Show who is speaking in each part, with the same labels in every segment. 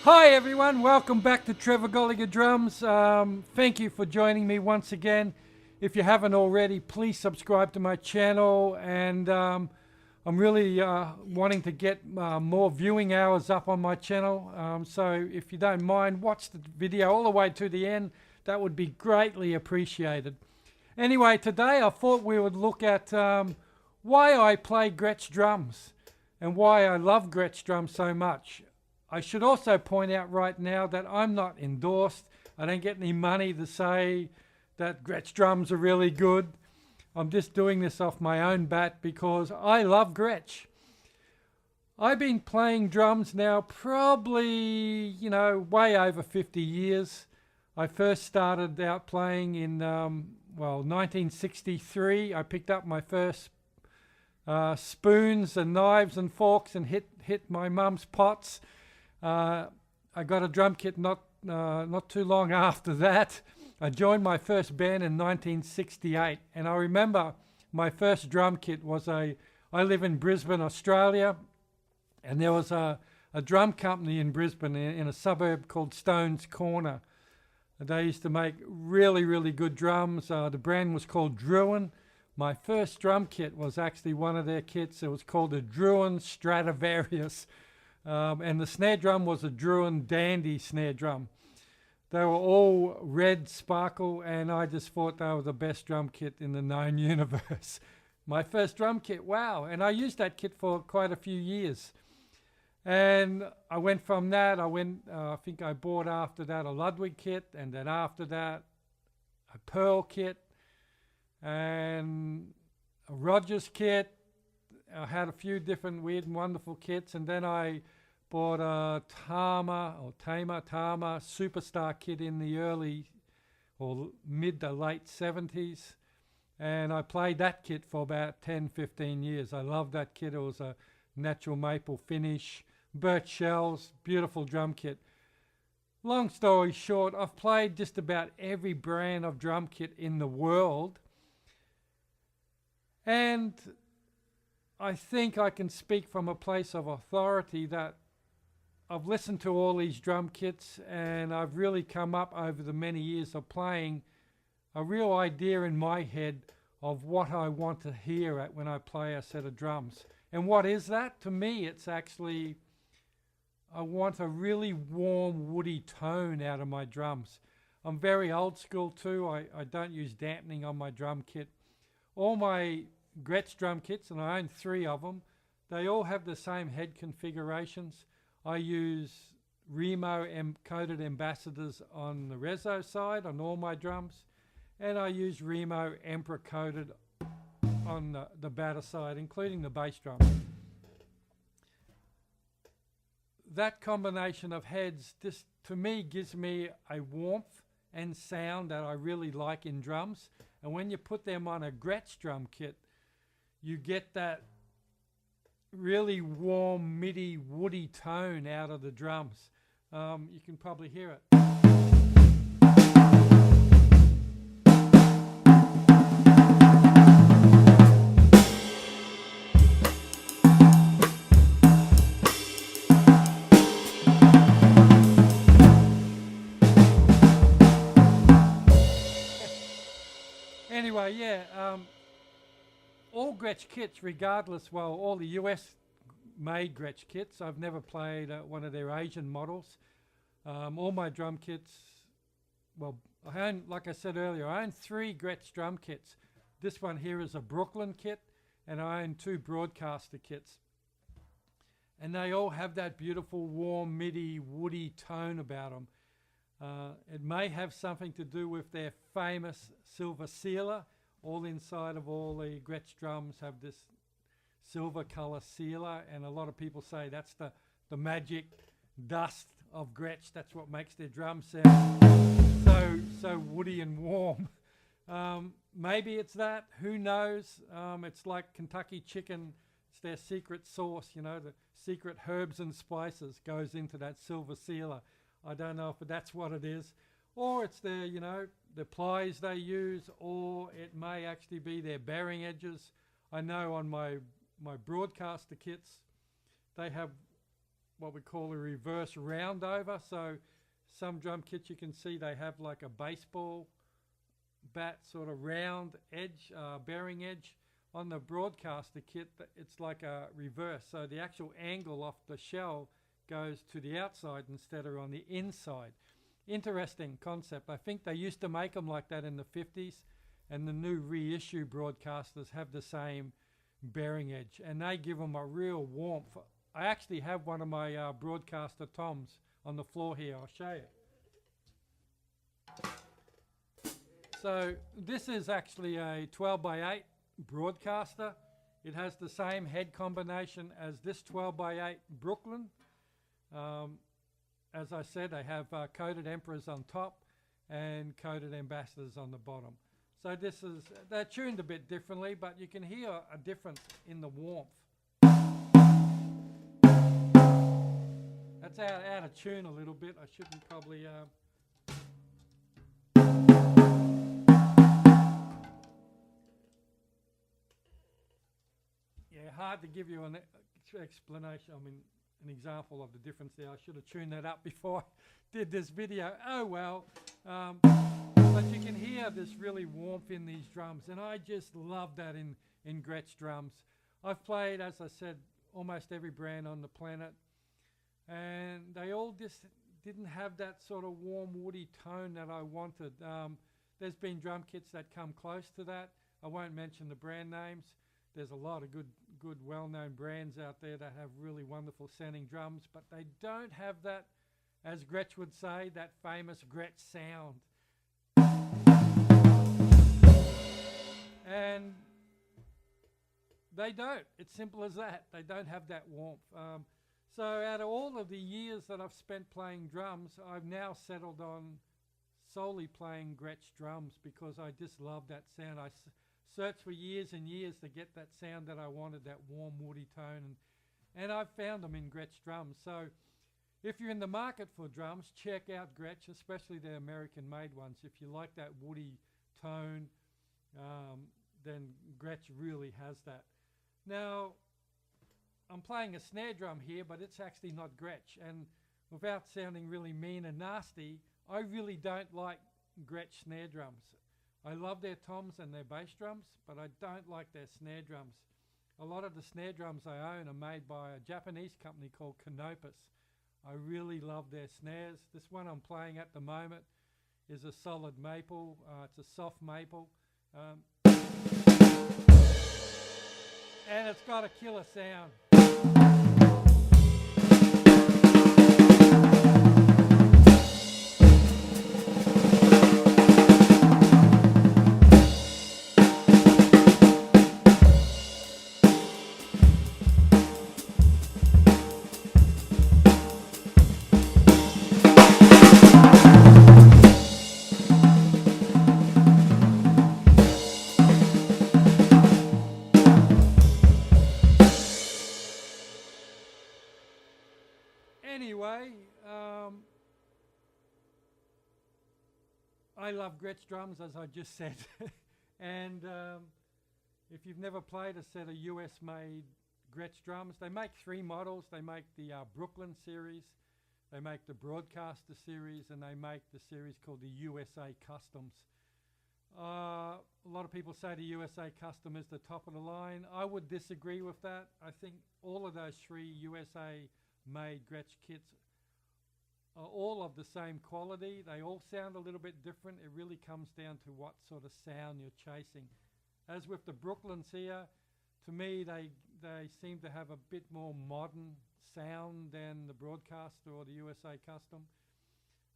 Speaker 1: Hi everyone, welcome back to Trevor Gallagher Drums. Thank you for joining me once again. If you haven't already, please subscribe to my channel, and I'm really wanting to get more viewing hours up on my channel. So if you don't mind, watch the video all the way to the end. That would be greatly appreciated. Anyway, today I thought we would look at why I play Gretsch drums and why I love Gretsch drums so much. I should also point out right now that I'm not endorsed. I don't get any money to say that Gretsch drums are really good. I'm just doing this off my own bat because I love Gretsch. I've been playing drums now probably, way over 50 years. I first started out playing in, 1963. I picked up my first spoons and knives and forks and hit my mum's pots. I got a drum kit not too long after that. I joined my first band in 1968, and I remember my first drum kit was I live in Brisbane, Australia, and there was a drum company in Brisbane in a suburb called Stones Corner. They used to make really, really good drums. The brand was called Druin. My first drum kit was actually one of their kits. It was called the Druin Stradivarius. And the snare drum was a Druin Dandy snare drum. They were all red sparkle, and I just thought they were the best drum kit in the known universe. My first drum kit, wow. And I used that kit for quite a few years. And I went from that, I think I bought after that a Ludwig kit, and then after that a Pearl kit, and a Rogers kit. I had a few different weird and wonderful kits, and then I bought a Tama Superstar kit in the early or mid to late 70s, and I played that kit for about 10-15 years. I loved that kit. It was a natural maple finish, birch shells, beautiful drum kit. Long story short, I've played just about every brand of drum kit in the world, and I think I can speak from a place of authority that I've listened to all these drum kits, and I've really come up over the many years of playing a real idea in my head of what I want to hear at when I play a set of drums. And what is that? To me, it's actually, I want a really warm, woody tone out of my drums. I'm very old school too. I don't use dampening on my drum kit. All my Gretsch drum kits, and I own 3 of them, they all have the same head configurations. I use Remo coated ambassadors on the Rezo side on all my drums, and I use Remo Emperor coated on the batter side, including the bass drum. That combination of heads just, to me, gives me a warmth and sound that I really like in drums. And when you put them on a Gretsch drum kit, you get that really warm, middy, woody tone out of the drums. You can probably hear it. Anyway, yeah. All Gretsch kits, regardless, all the US made Gretsch kits. I've never played one of their Asian models. All my drum kits, I own, like I said earlier, I own 3 Gretsch drum kits. This one here is a Brooklyn kit, and I own 2 Broadcaster kits. And they all have that beautiful, warm, middy, woody tone about them. It may have something to do with their famous silver sealer. All inside of all the Gretsch drums have this silver color sealer, and a lot of people say that's the magic dust of Gretsch. That's what makes their drums sound so woody and warm. Maybe it's that, who knows. It's like Kentucky chicken. It's their secret sauce, the secret herbs and spices goes into that silver sealer. I don't know if that's what it is, or it's their, the plies they use, or it may actually be their bearing edges. I know on my Broadcaster kits, they have what we call a reverse roundover. So some drum kits you can see they have like a baseball bat sort of round edge, bearing edge. On the broadcaster kit, it's like a reverse. So the actual angle off the shell goes to the outside instead of on the inside. Interesting concept. I think they used to make them like that in the 50s, and the new reissue broadcasters have the same bearing edge, and they give them a real warmth. I actually have one of my broadcaster toms on the floor here. I'll show you. So this is actually a 12x8 broadcaster. It has the same head combination as this 12x8 Brooklyn. As I said, they have coated emperors on top and coated ambassadors on the bottom. So this is, they're tuned a bit differently, but you can hear a difference in the warmth. That's out of tune a little bit. I shouldn't probably... Yeah, hard to give you an explanation, I mean, an example of the difference there. I should have tuned that up before I did this video. Oh well. But you can hear this really warmth in these drums, and I just love that in Gretsch drums. I've played, as I said, almost every brand on the planet, and they all just didn't have that sort of warm, woody tone that I wanted. There's been drum kits that come close to that. I won't mention the brand names. There's a lot of good well-known brands out there that have really wonderful sounding drums, but they don't have that, as Gretsch would say, that famous Gretsch sound. And they don't. It's simple as that. They don't have that warmth. So out of all of the years that I've spent playing drums, I've now settled on solely playing Gretsch drums because I just love that sound. I searched for years and years to get that sound that I wanted, that warm, woody tone, and I've found them in Gretsch drums. So if you're in the market for drums, check out Gretsch, especially the American-made ones. If you like that woody tone, then Gretsch really has that. Now, I'm playing a snare drum here, but it's actually not Gretsch, and without sounding really mean and nasty, I really don't like Gretsch snare drums. I love their toms and their bass drums, but I don't like their snare drums. A lot of the snare drums I own are made by a Japanese company called Canopus. I really love their snares. This one I'm playing at the moment is a solid maple. It's a soft maple. And it's got a killer sound. Anyway, I love Gretsch drums, as I just said. And if you've never played a set of US-made Gretsch drums, they make 3 models. They make the Brooklyn series, they make the Broadcaster series, and they make the series called the USA Customs. A lot of people say the USA Custom is the top of the line. I would disagree with that. I think all of those 3 USA-made Gretsch kits are all of the same quality. They all sound a little bit different. It really comes down to what sort of sound you're chasing. As with the Brooklyns here, to me they seem to have a bit more modern sound than the Broadcaster or the USA Custom.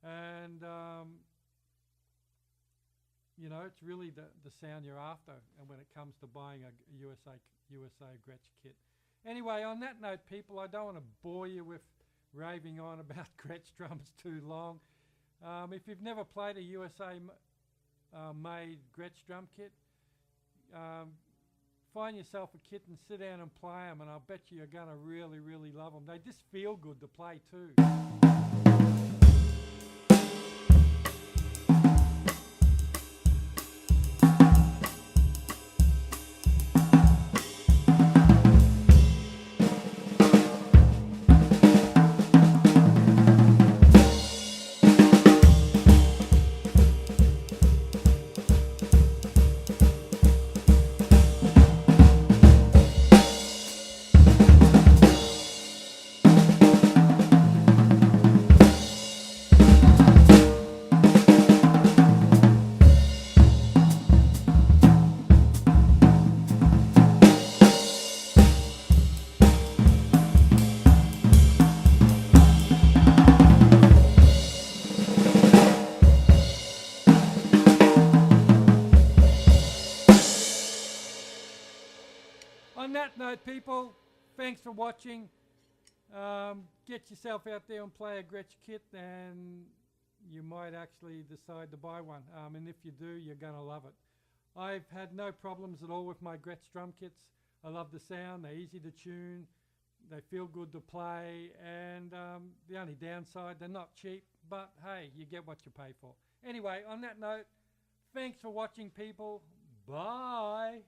Speaker 1: And you know, it's really the sound you're after, and when it comes to buying a USA Gretsch kit. Anyway, on that note, people, I don't want to bore you with raving on about Gretsch drums too long. If you've never played a USA made Gretsch drum kit, find yourself a kit and sit down and play them, and I'll bet you're going to really, really love them. They just feel good to play too. that note, people, thanks for watching. Get yourself out there and play a Gretsch kit, and you might actually decide to buy one. And if you do, you're going to love it. I've had no problems at all with my Gretsch drum kits. I love the sound. They're easy to tune. They feel good to play. And the only downside, they're not cheap. But hey, you get what you pay for. Anyway, on that note, thanks for watching, people. Bye.